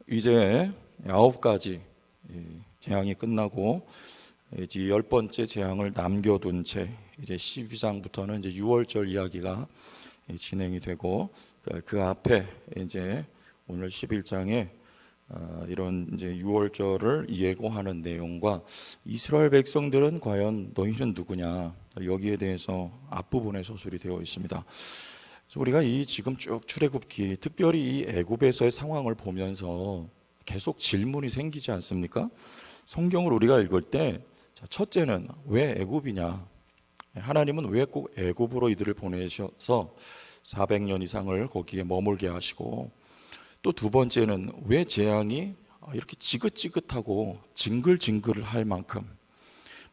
이제 9가지 재앙이 끝나고 이제 10번째 재앙을 남겨둔 채 이제 12장부터는 이제 6월절 이야기가 진행이 되고, 그 앞에 이제 오늘 11장에 이런 이제 6월절을 예고하는 내용과 이스라엘 백성들은 과연 너희는 누구냐, 여기에 대해서 앞부분에 서술이 되어 있습니다. 우리가 이 지금 쭉 출애굽기, 특별히 이 애굽에서의 상황을 보면서 계속 질문이 생기지 않습니까? 성경을 우리가 읽을 때 첫째는 왜 애굽이냐? 하나님은 왜 꼭 애굽으로 이들을 보내셔서 400년 이상을 거기에 머물게 하시고, 또 두 번째는 왜 재앙이 이렇게 지긋지긋하고 징글징글할 만큼,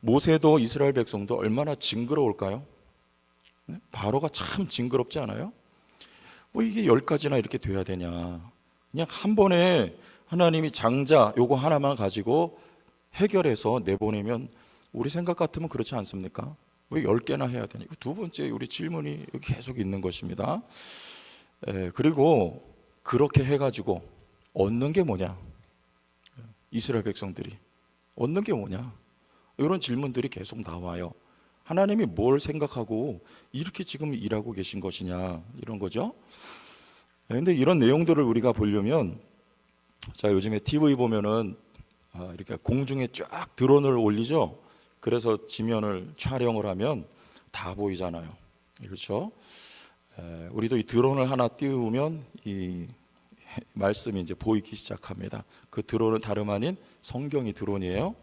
모세도 이스라엘 백성도 얼마나 징그러울까요? 바로가 참 징그럽지 않아요? 뭐 이게 10가지나 이렇게 돼야 되냐? 그냥 한 번에 하나님이 장자 요거 하나만 가지고 해결해서 내보내면 우리 생각 같으면 그렇지 않습니까? 왜 10개나 해야 되냐? 두 번째 우리 질문이 여기 계속 있는 것입니다. 그리고 그렇게 해가지고 얻는 게 뭐냐? 이스라엘 백성들이 얻는 게 뭐냐? 이런 질문들이 계속 나와요. 하나님이 뭘 생각하고 이렇게 지금 일하고 계신 것이냐, 이런 거죠. 그런데 이런 내용들을 우리가 보려면, 자, 요즘에 TV 보면은 이렇게 공중에 쫙 드론을 올리죠. 그래서 지면을 촬영을 하면 다 보이잖아요. 그렇죠? 우리도 이 드론을 하나 띄우면 이 말씀이 이제 보이기 시작합니다. 그 드론은 다름 아닌 성경이 드론이에요.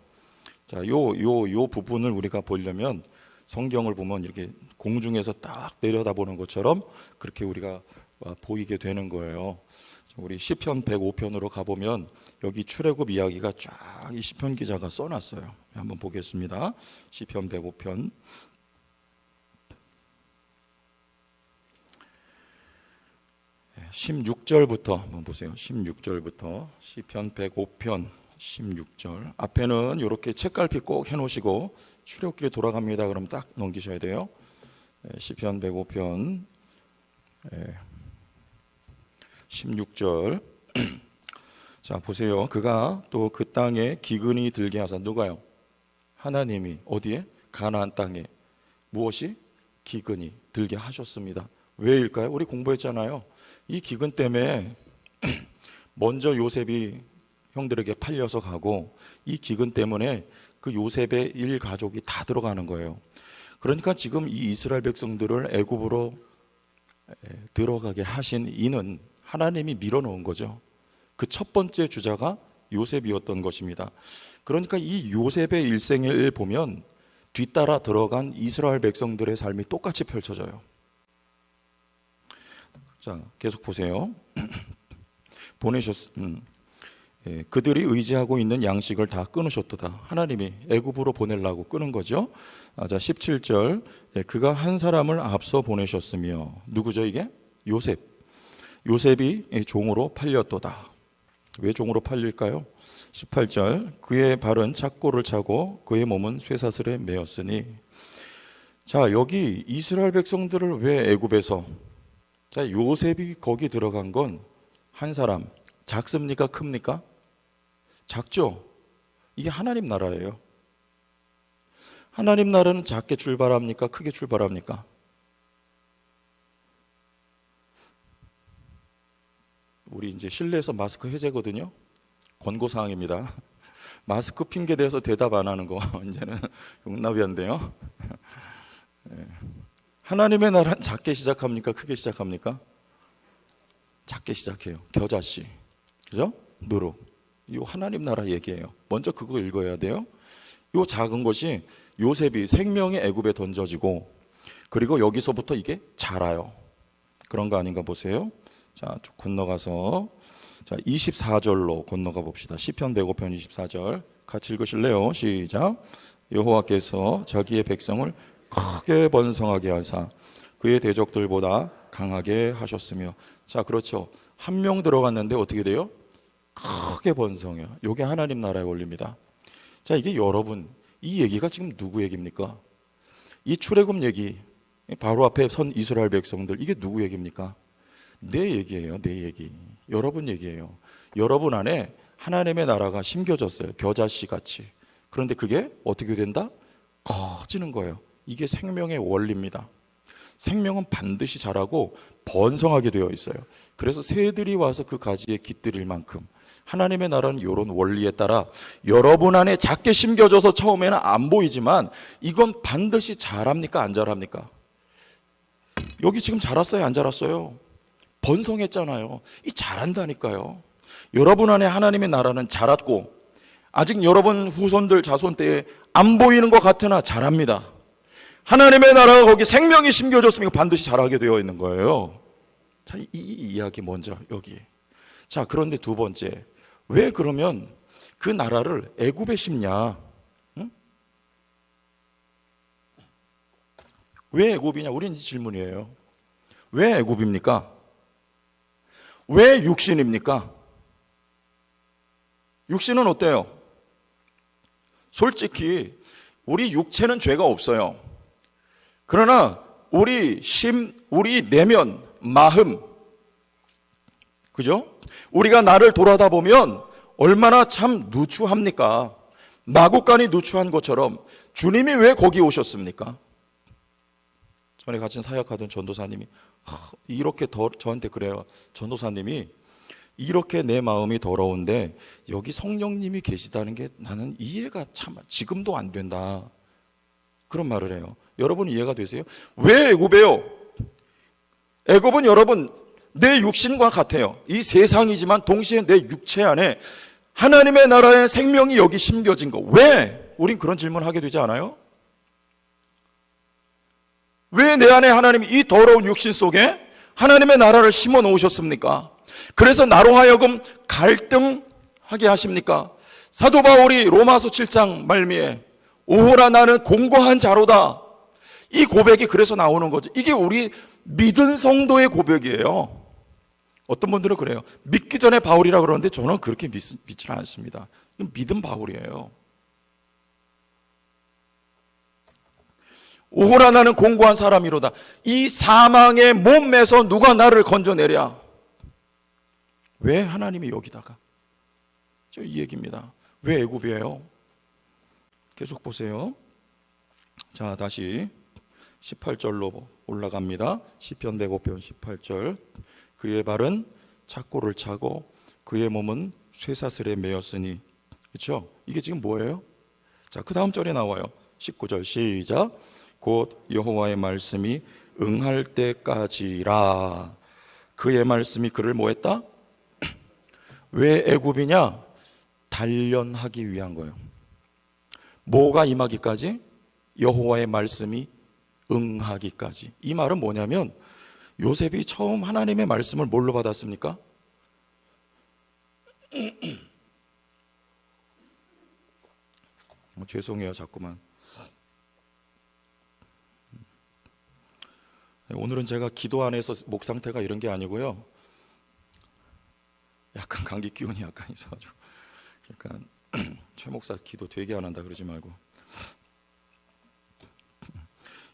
자, 요 부분을 우리가 보려면 성경을 보면 이렇게 공중에서 딱 내려다보는 것처럼 그렇게 우리가 보이게 되는 거예요. 우리 시편 105편으로 가보면 여기 출애굽 이야기가 쫙 이 시편 기자가 써놨어요. 한번 보겠습니다. 시편 105편 16절부터 한번 보세요. 16절부터 시편 105편 16절. 앞에는 이렇게 책갈피 꼭 해놓으시고 출애굽기에 돌아갑니다. 그럼 딱 넘기셔야 돼요. 시편 105편 16절. 자, 보세요. 그가 또 그 땅에 기근이 들게 하사, 누가요? 하나님이 어디에? 가나안 땅에 무엇이? 기근이 들게 하셨습니다. 왜일까요? 우리 공부했잖아요. 이 기근 때문에 먼저 요셉이 형들에게 팔려서 가고, 이 기근 때문에 그 요셉의 일가족이 다 들어가는 거예요. 그러니까 지금 이 이스라엘 백성들을 애굽으로 들어가게 하신 이는 하나님이 밀어놓은 거죠. 그 첫 번째 주자가 요셉이었던 것입니다. 그러니까 이 요셉의 일생을 보면 뒤따라 들어간 이스라엘 백성들의 삶이 똑같이 펼쳐져요. 자, 계속 보세요. 그들이 의지하고 있는 양식을 다 끊으셨도다. 하나님이 애굽으로 보내려고 끊은 거죠. 자, 17절. 그가 한 사람을 앞서 보내셨으며, 누구죠 이게? 요셉. 요셉이 종으로 팔렸도다. 왜 종으로 팔릴까요? 18절. 그의 발은 착고를 차고 그의 몸은 쇠사슬에 매었으니. 자, 여기 이스라엘 백성들을 왜 애굽에서, 자, 요셉이 거기 들어간 건 한 사람. 작습니까? 큽니까? 작죠? 이게 하나님 나라예요. 하나님 나라는 작게 출발합니까? 크게 출발합니까? 우리 이제 실내에서 마스크 해제거든요. 권고사항입니다. 마스크 핑계 대서 대답 안 하는 거 이제는 용납이한데요. 하나님의 나라는 작게 시작합니까? 크게 시작합니까? 작게 시작해요. 겨자씨, 그죠? 누룩. 이 하나님 나라 얘기예요. 먼저 그거 읽어야 돼요. 이 작은 것이 요셉이 생명의 애굽에 던져지고, 그리고 여기서부터 이게 자라요. 그런 거 아닌가 보세요. 자, 쭉 건너가서, 자, 24절로 건너가 봅시다. 시편 105편 24절 같이 읽으실래요? 시작. 여호와께서 자기의 백성을 크게 번성하게 하사 그의 대적들보다 강하게 하셨으며. 자, 그렇죠. 한 명 들어갔는데 어떻게 돼요? 크게 번성해요. 이게 하나님 나라의 원리입니다. 자, 이게 여러분, 이 얘기가 지금 누구 얘기입니까? 이 출애굽 얘기, 바로 앞에 선 이스라엘 백성들, 이게 누구 얘기입니까? 내 얘기예요. 내 얘기. 여러분 얘기예요. 여러분 안에 하나님의 나라가 심겨졌어요. 겨자씨 같이. 그런데 그게 어떻게 된다? 커지는 거예요. 이게 생명의 원리입니다. 생명은 반드시 자라고 번성하게 되어 있어요. 그래서 새들이 와서 그 가지에 깃들일 만큼 하나님의 나라는 이런 원리에 따라 여러분 안에 작게 심겨져서 처음에는 안 보이지만 이건 반드시 자랍니까? 안 자랍니까? 여기 지금 자랐어요? 안 자랐어요? 번성했잖아요. 이 자란다니까요. 여러분 안에 하나님의 나라는 자랐고 아직 여러분 후손들 자손 때에 안 보이는 것 같으나 자랍니다. 하나님의 나라가 거기 생명이 심겨졌으면 반드시 자라게 되어 있는 거예요. 자, 이 이야기 먼저 여기. 자, 그런데 두 번째, 왜 그러면 그 나라를 애굽에 심냐? 응? 왜 애굽이냐? 우린 이 질문이에요. 왜 애굽입니까? 왜 육신입니까? 육신은 어때요? 솔직히 우리 육체는 죄가 없어요. 그러나 우리 우리 내면, 마음, 그죠? 우리가 나를 돌아다 보면 얼마나 참 누추합니까? 마구간이 누추한 것처럼 주님이 왜 거기 오셨습니까? 전에 같이 사역하던 전도사님이 이렇게 저한테 그래요. 전도사님이 이렇게 내 마음이 더러운데 여기 성령님이 계시다는 게 나는 이해가 참 지금도 안 된다. 그런 말을 해요. 여러분 이해가 되세요? 왜 애굽이에요? 애굽은 여러분 내 육신과 같아요. 이 세상이지만 동시에 내 육체 안에 하나님의 나라의 생명이 여기 심겨진 거. 왜? 우린 그런 질문을 하게 되지 않아요? 왜 내 안에 하나님이 이 더러운 육신 속에 하나님의 나라를 심어 놓으셨습니까? 그래서 나로 하여금 갈등하게 하십니까? 사도 바울이 로마서 7장 말미에 오호라 나는 공고한 자로다. 이 고백이 그래서 나오는 거죠. 이게 우리 믿은 성도의 고백이에요. 어떤 분들은 그래요. 믿기 전에 바울이라 그러는데 저는 그렇게 믿지는 않습니다. 믿은 바울이에요. 오호라 나는 공고한 사람이로다. 이 사망의 몸에서 누가 나를 건져내랴. 왜 하나님이 여기다가? 이 얘기입니다. 왜 애굽이에요? 계속 보세요. 자, 다시 18절로 올라갑니다. 시편 105편 18절. 그의 발은 착고를 차고 그의 몸은 쇠사슬에 매였으니. 그렇죠? 이게 지금 뭐예요? 자, 그 다음 절에 나와요. 19절 시작. 곧 여호와의 말씀이 응할 때까지라. 그의 말씀이 그를 뭐했다? 왜 애굽이냐? 단련하기 위한 거예요. 뭐가 임하기까지? 여호와의 말씀이 응하기까지. 이 말은 뭐냐면 요셉이 처음 하나님의 말씀을 뭘로 받았습니까? 죄송해요, 자꾸만. 오늘은 제가 기도 안에서 목 상태가 이런 게 아니고요. 약간 감기 기운이 약간 있어가지고 약간 최 목사 기도 되게 안 한다 그러지 말고.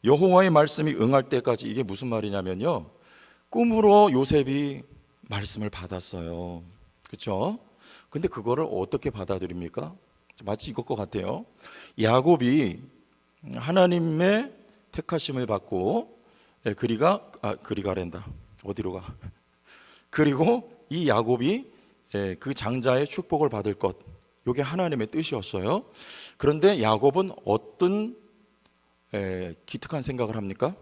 여호와의 말씀이 응할 때까지. 이게 무슨 말이냐면요, 꿈으로 요셉이 말씀을 받았어요. 그렇죠? 근데 그거를 어떻게 받아들입니까? 마치 이것 같아요. 야곱이 하나님의 택하심을 받고 그리가랜다. 어디로 가? 그리고 이 야곱이 그 장자의 축복을 받을 것, 이게 하나님의 뜻이었어요. 그런데 야곱은 어떤 기특한 생각을 합니까?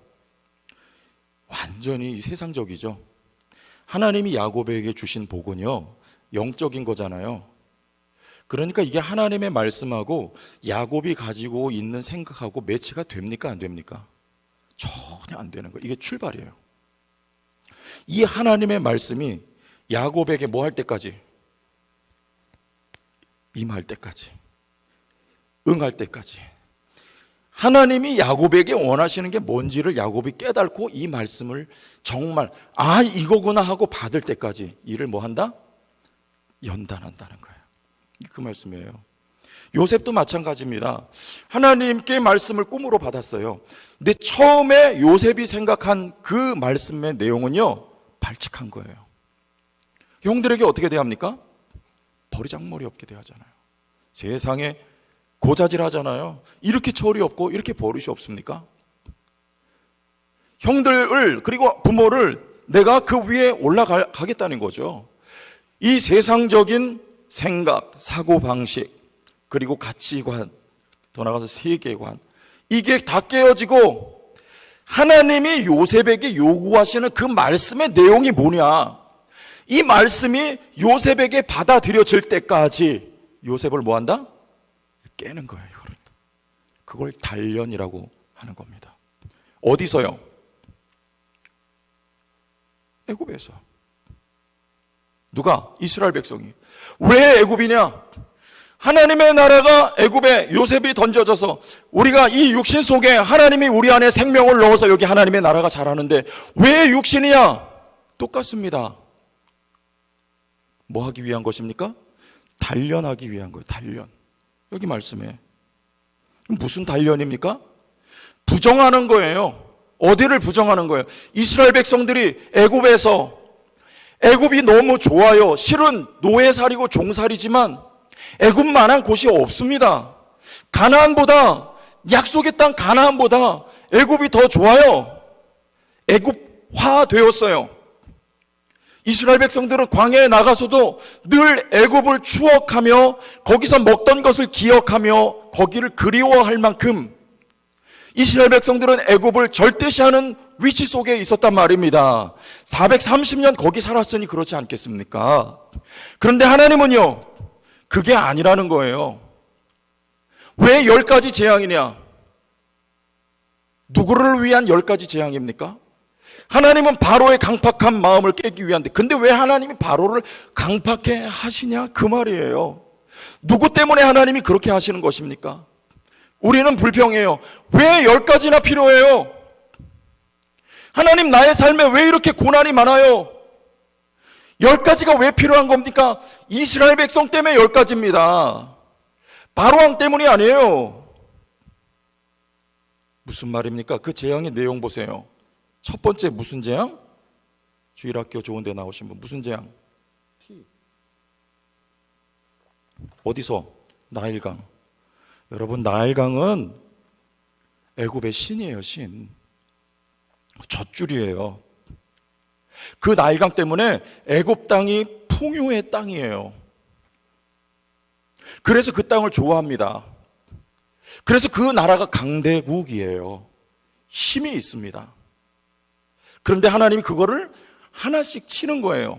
완전히 세상적이죠. 하나님이 야곱에게 주신 복은요, 영적인 거잖아요. 그러니까 이게 하나님의 말씀하고 야곱이 가지고 있는 생각하고 매치가 됩니까? 안 됩니까? 전혀 안 되는 거예요. 이게 출발이에요. 이 하나님의 말씀이 야곱에게 뭐 할 때까지? 임할 때까지, 응할 때까지. 하나님이 야곱에게 원하시는 게 뭔지를 야곱이 깨닫고 이 말씀을 정말 이거구나 하고 받을 때까지 이를 뭐 한다? 연단한다는 거예요. 그 말씀이에요. 요셉도 마찬가지입니다. 하나님께 말씀을 꿈으로 받았어요. 근데 처음에 요셉이 생각한 그 말씀의 내용은요, 발칙한 거예요. 형들에게 어떻게 대합니까? 버리장머리 없게 대하잖아요. 세상에 고자질 하잖아요. 이렇게 철이 없고 이렇게 버릇이 없습니까? 형들을, 그리고 부모를 내가 그 위에 올라가겠다는 거죠. 이 세상적인 생각, 사고방식, 그리고 가치관, 더 나아가서 세계관, 이게 다 깨어지고 하나님이 요셉에게 요구하시는 그 말씀의 내용이 뭐냐, 이 말씀이 요셉에게 받아들여질 때까지 요셉을 뭐한다? 깨는 거예요. 이거를. 그걸 단련이라고 하는 겁니다. 어디서요? 애굽에서. 누가? 이스라엘 백성이. 왜 애굽이냐? 하나님의 나라가 애굽에 요셉이 던져져서 우리가 이 육신 속에 하나님이 우리 안에 생명을 넣어서 여기 하나님의 나라가 자라는데 왜 육신이냐? 똑같습니다. 뭐 하기 위한 것입니까? 단련하기 위한 거예요. 단련. 여기 말씀에. 무슨 단련입니까? 부정하는 거예요. 어디를 부정하는 거예요? 이스라엘 백성들이 애굽에서, 애굽이 너무 좋아요. 실은 노예살이고 종살이지만 애굽만한 곳이 없습니다. 가나안보다, 약속의 땅 가나안보다 애굽이 더 좋아요. 애굽화 되었어요. 이스라엘 백성들은 광야에 나가서도 늘 애굽을 추억하며 거기서 먹던 것을 기억하며 거기를 그리워할 만큼 이스라엘 백성들은 애굽을 절대시하는 위치 속에 있었단 말입니다. 430년 거기 살았으니 그렇지 않겠습니까? 그런데 하나님은요, 그게 아니라는 거예요. 왜 10가지 재앙이냐? 누구를 위한 10가지 재앙입니까? 하나님은 바로의 강팍한 마음을 깨기 위한데, 근데 왜 하나님이 바로를 강팍해 하시냐? 그 말이에요. 누구 때문에 하나님이 그렇게 하시는 것입니까? 우리는 불평해요. 왜 10가지나 필요해요? 하나님, 나의 삶에 왜 이렇게 고난이 많아요? 10가지가 왜 필요한 겁니까? 이스라엘 백성 때문에 10가지입니다. 바로왕 때문이 아니에요. 무슨 말입니까? 그 재앙의 내용 보세요. 첫 번째 무슨 재앙? 주일학교 좋은 데 나오신 분, 무슨 재앙? 어디서? 나일강. 여러분, 나일강은 애굽의 신이에요. 신. 젖줄이에요. 그 나일강 때문에 애굽 땅이 풍요의 땅이에요. 그래서 그 땅을 좋아합니다. 그래서 그 나라가 강대국이에요. 힘이 있습니다. 그런데 하나님이 그거를 하나씩 치는 거예요.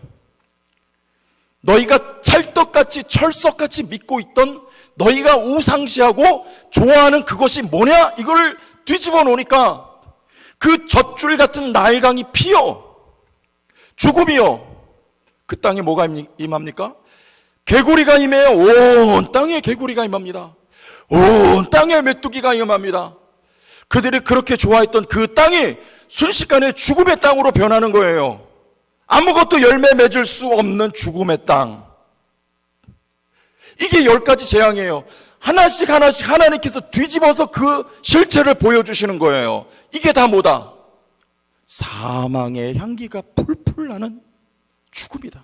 너희가 찰떡같이 철석같이 믿고 있던, 너희가 우상시하고 좋아하는 그것이 뭐냐? 이걸 뒤집어 놓으니까 그 젖줄 같은 나일강이 피어 죽음이요. 그 땅에 뭐가 임합니까? 개구리가 임해요. 온 땅에 개구리가 임합니다. 온 땅에 메뚜기가 임합니다. 그들이 그렇게 좋아했던 그 땅이 순식간에 죽음의 땅으로 변하는 거예요. 아무것도 열매 맺을 수 없는 죽음의 땅. 이게 10가지 재앙이에요. 하나씩 하나씩 하나님께서 뒤집어서 그 실체를 보여주시는 거예요. 이게 다 뭐다? 사망의 향기가 풀풀 나는 죽음이다.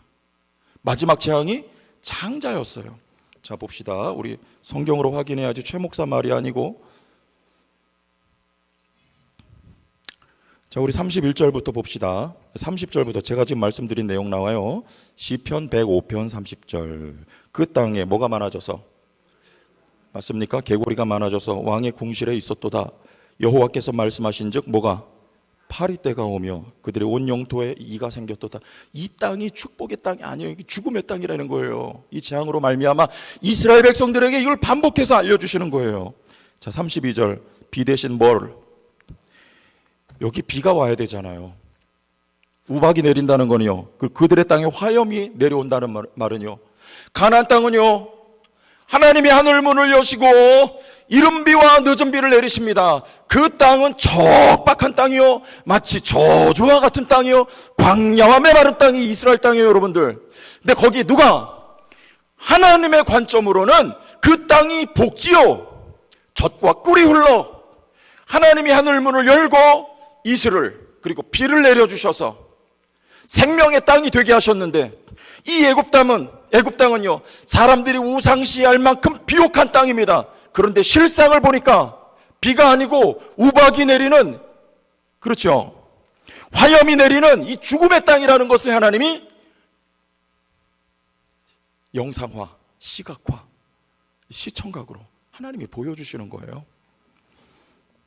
마지막 재앙이 창자였어요. 자, 봅시다. 우리 성경으로 확인해야지 최 목사 말이 아니고. 자, 우리 31절부터 봅시다. 30절부터 제가 지금 말씀드린 내용 나와요. 시편 105편 30절. 그 땅에 뭐가 많아져서? 맞습니까? 개구리가 많아져서 왕의 궁실에 있었도다. 여호와께서 말씀하신즉 뭐가? 파리때가 오며 그들의 온 영토에 이가 생겼도다. 이 땅이 축복의 땅이 아니에요. 이게 죽음의 땅이라는 거예요. 이 재앙으로 말미암아 이스라엘 백성들에게 이걸 반복해서 알려주시는 거예요. 자, 32절. 비 대신 뭘? 여기 비가 와야 되잖아요. 우박이 내린다는 거는요, 그들의 땅에 화염이 내려온다는 말은요, 가나안 땅은요, 하나님이 하늘 문을 여시고 이른 비와 늦은 비를 내리십니다. 그 땅은 척박한 땅이요, 마치 저주와 같은 땅이요, 광야와 메마른 땅이 이스라엘 땅이에요, 여러분들. 근데 거기 누가? 하나님의 관점으로는 그 땅이 복지요, 젖과 꿀이 흘러 하나님이 하늘 문을 열고 이슬을, 그리고 비를 내려주셔서 생명의 땅이 되게 하셨는데, 이 애굽 땅은요 사람들이 우상시할 만큼 비옥한 땅입니다. 그런데 실상을 보니까 비가 아니고 우박이 내리는, 그렇죠, 화염이 내리는 이 죽음의 땅이라는 것을 하나님이 영상화, 시각화, 시청각으로 하나님이 보여주시는 거예요.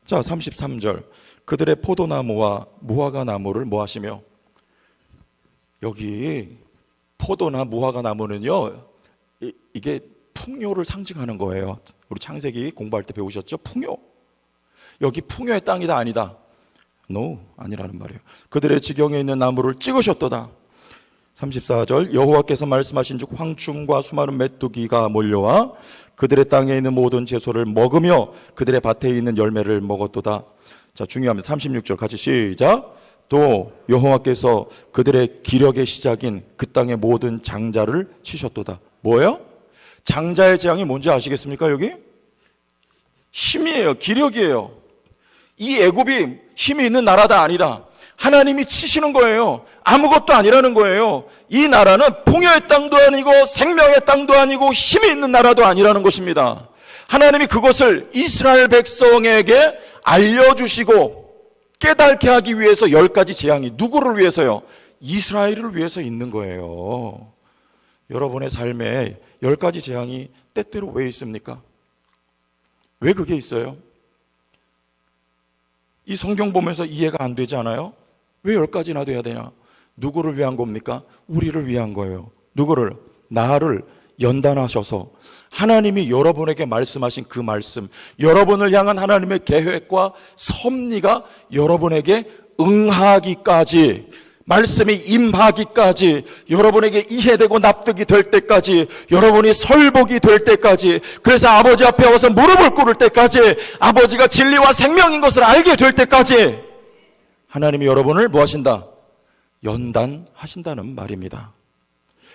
자, 33절, 그들의 포도나무와 무화과 나무를 뭐 하시며, 여기 포도나 무화과 나무는요 이게 풍요를 상징하는 거예요. 우리 창세기 공부할 때 배우셨죠? 풍요. 여기 풍요의 땅이다 아니다? No, 아니라는 말이에요. 그들의 지경에 있는 나무를 찍으셨도다. 34절, 여호와께서 말씀하신 즉 황충과 수많은 메뚜기가 몰려와 그들의 땅에 있는 모든 채소를 먹으며 그들의 밭에 있는 열매를 먹었도다. 자, 중요합니다. 36절 같이 시작. 또 여호와께서 그들의 기력의 시작인 그 땅의 모든 장자를 치셨도다. 뭐예요? 장자의 재앙이 뭔지 아시겠습니까? 여기 힘이에요. 기력이에요. 이 애굽이 힘이 있는 나라다 아니다. 하나님이 치시는 거예요. 아무것도 아니라는 거예요. 이 나라는 풍요의 땅도 아니고 생명의 땅도 아니고 힘이 있는 나라도 아니라는 것입니다. 하나님이 그것을 이스라엘 백성에게 알려주시고 깨닫게 하기 위해서 10가지 재앙이 누구를 위해서요? 이스라엘을 위해서 있는 거예요. 여러분의 삶에 10가지 재앙이 때때로 왜 있습니까? 왜 그게 있어요? 이 성경 보면서 이해가 안 되지 않아요? 왜 10가지나 돼야 되냐? 누구를 위한 겁니까? 우리를 위한 거예요. 누구를? 나를 연단하셔서 하나님이 여러분에게 말씀하신 그 말씀, 여러분을 향한 하나님의 계획과 섭리가 여러분에게 응하기까지, 말씀이 임하기까지, 여러분에게 이해되고 납득이 될 때까지, 여러분이 설복이 될 때까지, 그래서 아버지 앞에 와서 무릎을 꿇을 때까지, 아버지가 진리와 생명인 것을 알게 될 때까지 하나님이 여러분을 뭐 하신다? 연단하신다는 말입니다.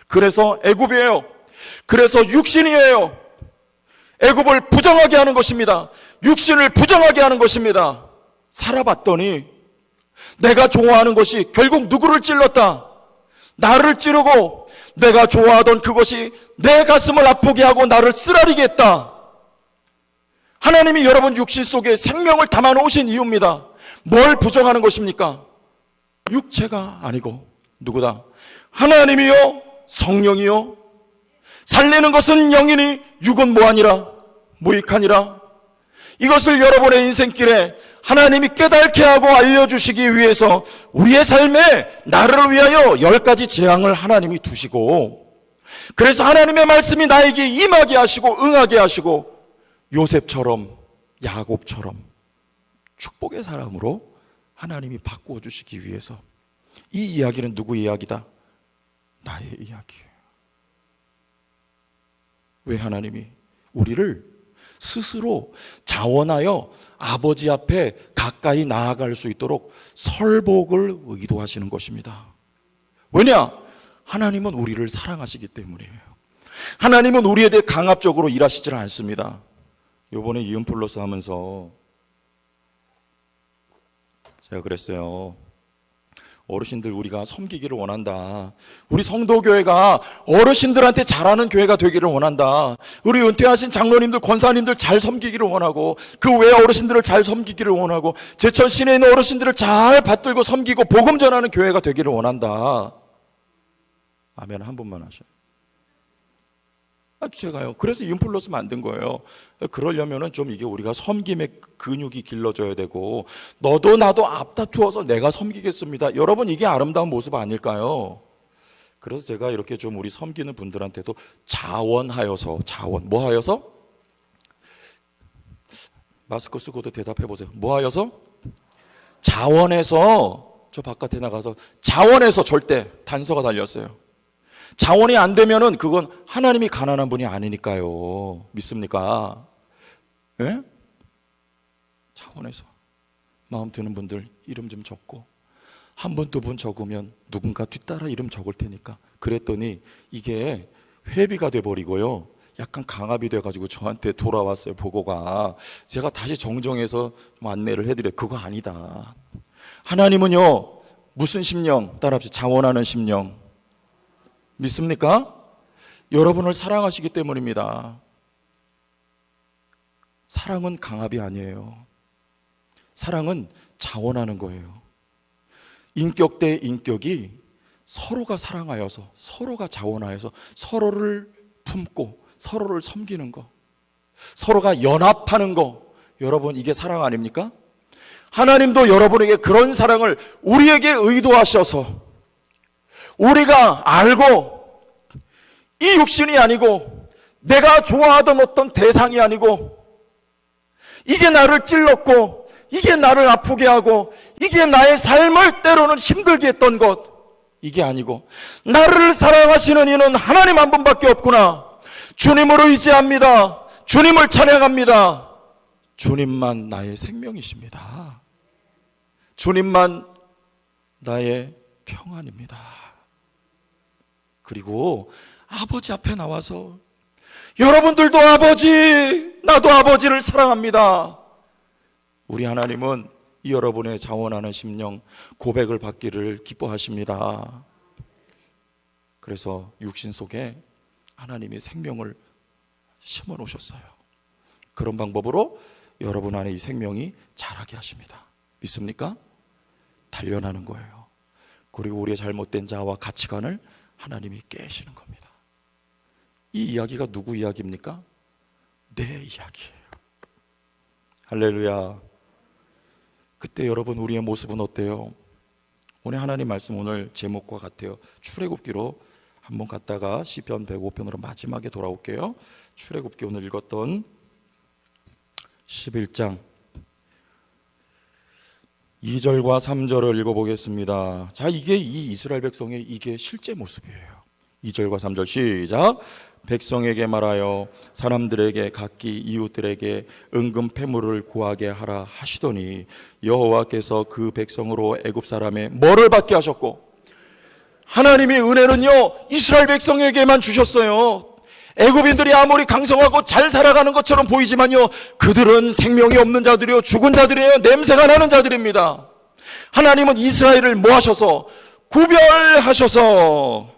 그래서 애굽이에요. 그래서 육신이에요. 애굽을 부정하게 하는 것입니다. 육신을 부정하게 하는 것입니다. 살아봤더니 내가 좋아하는 것이 결국 누구를 찔렀다? 나를 찌르고 내가 좋아하던 그것이 내 가슴을 아프게 하고 나를 쓰라리게 했다. 하나님이 여러분 육신 속에 생명을 담아 놓으신 이유입니다. 뭘 부정하는 것입니까? 육체가 아니고 누구다? 하나님이요, 성령이요. 살리는 것은 영이니 육은 뭐하니라? 무익하니라. 이것을 여러분의 인생길에 하나님이 깨닫게 하고 알려주시기 위해서 우리의 삶에 나를 위하여 10가지 재앙을 하나님이 두시고, 그래서 하나님의 말씀이 나에게 임하게 하시고 응하게 하시고, 요셉처럼 야곱처럼 축복의 사람으로 하나님이 바꾸어 주시기 위해서. 이 이야기는 누구의 이야기다? 나의 이야기예요. 왜 하나님이 우리를 스스로 자원하여 아버지 앞에 가까이 나아갈 수 있도록 설복을 의도하시는 것입니다. 왜냐? 하나님은 우리를 사랑하시기 때문이에요. 하나님은 우리에 대해 강압적으로 일하시질 않습니다. 이번에 이은플러스 하면서 제가 그랬어요. 어르신들 우리가 섬기기를 원한다. 우리 성도교회가 어르신들한테 잘하는 교회가 되기를 원한다. 우리 은퇴하신 장로님들, 권사님들 잘 섬기기를 원하고, 그 외 어르신들을 잘 섬기기를 원하고, 제천 시내에 있는 어르신들을 잘 받들고 섬기고 복음 전하는 교회가 되기를 원한다. 아멘 한 분만 하셔요. 제가요. 그래서 인플러스 만든 거예요. 그러려면은 좀 이게 우리가 섬김의 근육이 길러져야 되고, 너도 나도 앞다투어서 내가 섬기겠습니다. 여러분 이게 아름다운 모습 아닐까요? 그래서 제가 이렇게 좀 우리 섬기는 분들한테도 자원하여서, 자원 뭐 하여서? 마스크 쓰고도 대답해 보세요. 뭐 하여서? 자원해서. 저 바깥에 나가서 자원해서. 절대 단서가 달렸어요. 자원이 안 되면은 그건 하나님이 가난한 분이 아니니까요. 믿습니까? 예? 자원해서. 마음 드는 분들 이름 좀 적고, 한 분, 두 분 적으면 누군가 뒤따라 이름 적을 테니까. 그랬더니 이게 회비가 돼버리고요, 약간 강압이 돼가지고 저한테 돌아왔어요. 보고가. 제가 다시 정정해서 좀 안내를 해드려요. 그거 아니다. 하나님은요 무슨 심령? 따라합시다. 자원하는 심령. 믿습니까? 여러분을 사랑하시기 때문입니다. 사랑은 강압이 아니에요. 사랑은 자원하는 거예요. 인격 대 인격이 서로가 사랑하여서, 서로가 자원하여서 서로를 품고 서로를 섬기는 거, 서로가 연합하는 거, 여러분 이게 사랑 아닙니까? 하나님도 여러분에게 그런 사랑을 우리에게 의도하셔서 우리가 알고, 이 육신이 아니고 내가 좋아하던 어떤 대상이 아니고 이게 나를 찔렀고 이게 나를 아프게 하고 이게 나의 삶을 때로는 힘들게 했던 것, 이게 아니고 나를 사랑하시는 이는 하나님 한 분밖에 없구나, 주님을 의지합니다, 주님을 찬양합니다, 주님만 나의 생명이십니다, 주님만 나의 평안입니다. 그리고 아버지 앞에 나와서 여러분들도 아버지, 나도 아버지를 사랑합니다. 우리 하나님은 이 여러분의 자원하는 심령 고백을 받기를 기뻐하십니다. 그래서 육신 속에 하나님이 생명을 심어 놓으셨어요. 그런 방법으로 여러분 안에 이 생명이 자라게 하십니다. 믿습니까? 단련하는 거예요. 그리고 우리의 잘못된 자아와 가치관을 하나님이 깨시는 겁니다. 이 이야기가 누구 이야기입니까? 내 이야기예요. 할렐루야. 그때 여러분 우리의 모습은 어때요? 오늘 하나님 말씀 오늘 제목과 같아요. 출애굽기로 한번 갔다가 시편 105편으로 마지막에 돌아올게요. 출애굽기 오늘 읽었던 11장 2절과 3절을 읽어보겠습니다. 자, 이게 이 이스라엘 백성의 이게 실제 모습이에요. 2절과 3절 시작. 백성에게 말하여 사람들에게 각기 이웃들에게 은금 패물을 구하게 하라 하시더니 여호와께서 그 백성으로 애굽 사람의 뭐를 받게 하셨고, 하나님의 은혜는요 이스라엘 백성에게만 주셨어요. 애굽인들이 아무리 강성하고 잘 살아가는 것처럼 보이지만요, 그들은 생명이 없는 자들이요, 죽은 자들이에요. 냄새가 나는 자들입니다. 하나님은 이스라엘을 뭐 하셔서? 구별하셔서.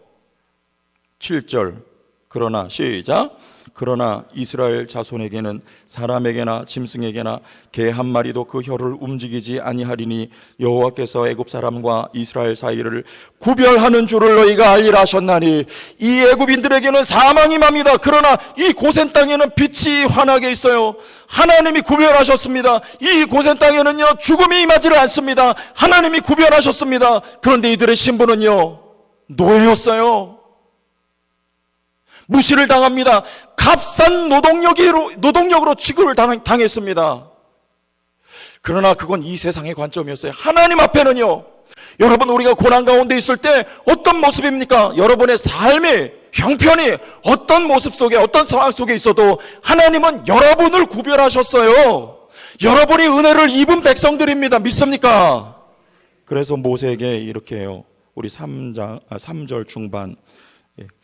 7절 그러나 시작. 그러나 이스라엘 자손에게는 사람에게나 짐승에게나 개 한 마리도 그 혀를 움직이지 아니하리니 여호와께서 애굽 사람과 이스라엘 사이를 구별하는 줄을 너희가 알리라 하셨나니, 이 애굽인들에게는 사망이 맙니다. 그러나 이 고센 땅에는 빛이 환하게 있어요. 하나님이 구별하셨습니다. 이 고센 땅에는요 죽음이 임하지를 않습니다. 하나님이 구별하셨습니다. 그런데 이들의 신분은요 노예였어요. 무시를 당합니다. 값싼 노동력으로 취급을 당했습니다. 그러나 그건 이 세상의 관점이었어요. 하나님 앞에는요, 여러분 우리가 고난 가운데 있을 때 어떤 모습입니까? 여러분의 삶이 형편이 어떤 모습 속에 어떤 상황 속에 있어도 하나님은 여러분을 구별하셨어요. 여러분이 은혜를 입은 백성들입니다. 믿습니까? 그래서 모세에게 이렇게 해요. 우리 3절 중반,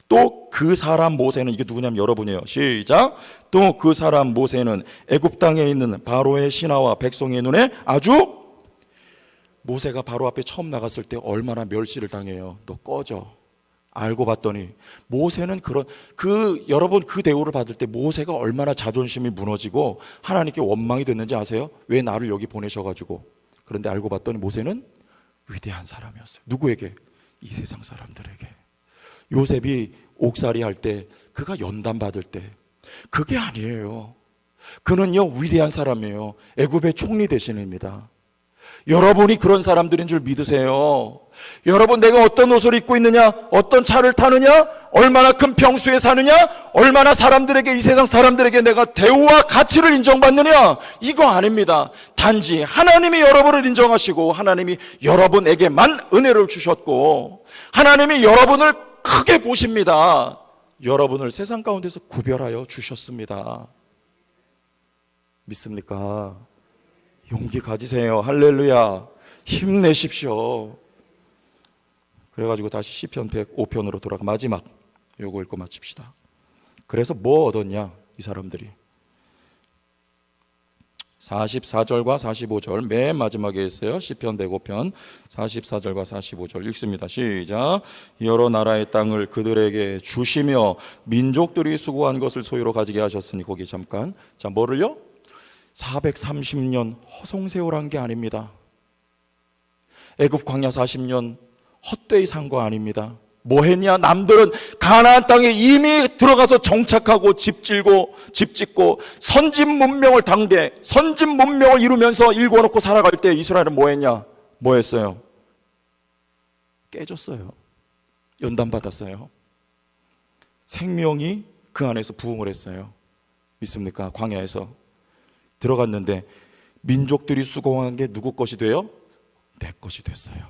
또 그 사람 모세는, 이게 누구냐면 여러분이에요. 시작. 또 그 사람 모세는 애굽 땅에 있는 바로의 신하와 백성의 눈에 아주, 모세가 바로 앞에 처음 나갔을 때 얼마나 멸시를 당해요. 너 꺼져. 알고 봤더니 모세는 여러분 그 대우를 받을 때 모세가 얼마나 자존심이 무너지고 하나님께 원망이 됐는지 아세요? 왜 나를 여기 보내셔가지고. 그런데 알고 봤더니 모세는 위대한 사람이었어요. 누구에게? 이 세상 사람들에게. 요셉이 옥살이 할 때, 그가 연단 받을 때, 그게 아니에요. 그는요 위대한 사람이에요. 애굽의 총리 대신입니다. 여러분이 그런 사람들인 줄 믿으세요. 여러분, 내가 어떤 옷을 입고 있느냐, 어떤 차를 타느냐, 얼마나 큰 평수에 사느냐, 얼마나 사람들에게, 이 세상 사람들에게 내가 대우와 가치를 인정받느냐, 이거 아닙니다. 단지 하나님이 여러분을 인정하시고 하나님이 여러분에게만 은혜를 주셨고 하나님이 여러분을 크게 보십니다. 여러분을 세상 가운데서 구별하여 주셨습니다. 믿습니까? 용기 가지세요. 할렐루야. 힘내십시오. 그래가지고 다시 시편 105편으로 돌아가 마지막 요거 읽고 마칩시다. 그래서 뭐 얻었냐 이 사람들이. 44절과 45절 맨 마지막에 있어요. 시편 105편 44절과 45절 읽습니다. 시작. 여러 나라의 땅을 그들에게 주시며 민족들이 수고한 것을 소유로 가지게 하셨으니, 거기 잠깐, 자, 뭐를요? 430년 허송세월한 게 아닙니다. 애굽 광야 40년 헛되이 산 거 아닙니다. 뭐 했냐? 남들은 가나안 땅에 이미 들어가서 정착하고 집 짓고 선진 문명을 선진 문명을 이루면서 일궈놓고 살아갈 때 이스라엘은 뭐 했냐? 뭐 했어요? 깨졌어요. 연단받았어요. 생명이 그 안에서 부흥을 했어요. 믿습니까? 광야에서 들어갔는데 민족들이 수고한 게 누구 것이 돼요? 내 것이 됐어요.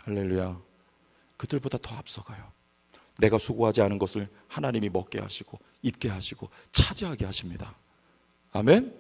할렐루야. 그들보다 더 앞서가요. 내가 수고하지 않은 것을 하나님이 먹게 하시고 입게 하시고 차지하게 하십니다. 아멘.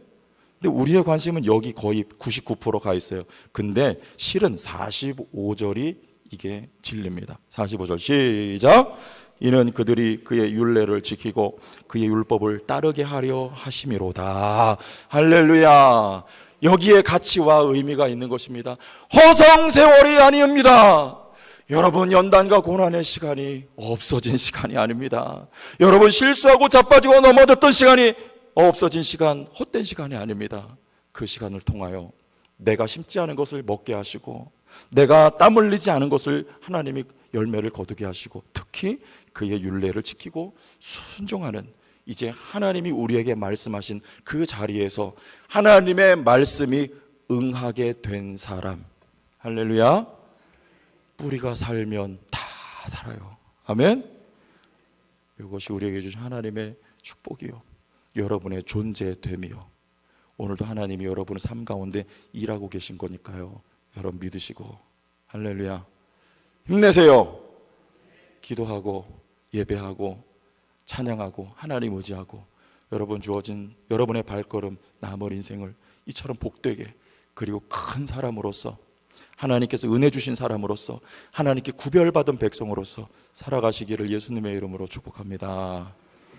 근데 우리의 관심은 여기 거의 99%가 있어요. 근데 실은 45절이 이게 진리입니다. 45절 시작. 이는 그들이 그의 율례를 지키고 그의 율법을 따르게 하려 하심이로다. 할렐루야. 여기에 가치와 의미가 있는 것입니다. 허송세월이 아닙니다. 여러분, 연단과 고난의 시간이 없어진 시간이 아닙니다. 여러분, 실수하고 자빠지고 넘어졌던 시간이 없어진 시간, 헛된 시간이 아닙니다. 그 시간을 통하여 내가 심지 않은 것을 먹게 하시고 내가 땀 흘리지 않은 것을 하나님이 열매를 거두게 하시고, 특히 그의 율례를 지키고 순종하는, 이제 하나님이 우리에게 말씀하신 그 자리에서 하나님의 말씀이 응하게 된 사람. 할렐루야. 뿌리가 살면 다 살아요. 아멘. 이것이 우리에게 주신 하나님의 축복이요, 여러분의 존재됨이요. 오늘도 하나님이 여러분의 삶 가운데 일하고 계신 거니까요. 여러분 믿으시고, 할렐루야, 힘내세요. 기도하고 예배하고 찬양하고 하나님 의지하고, 여러분 주어진 여러분의 발걸음, 남은 인생을 이처럼 복되게, 그리고 큰 사람으로서, 하나님께서 은혜 주신 사람으로서, 하나님께 구별받은 백성으로서 살아가시기를 예수님의 이름으로 축복합니다.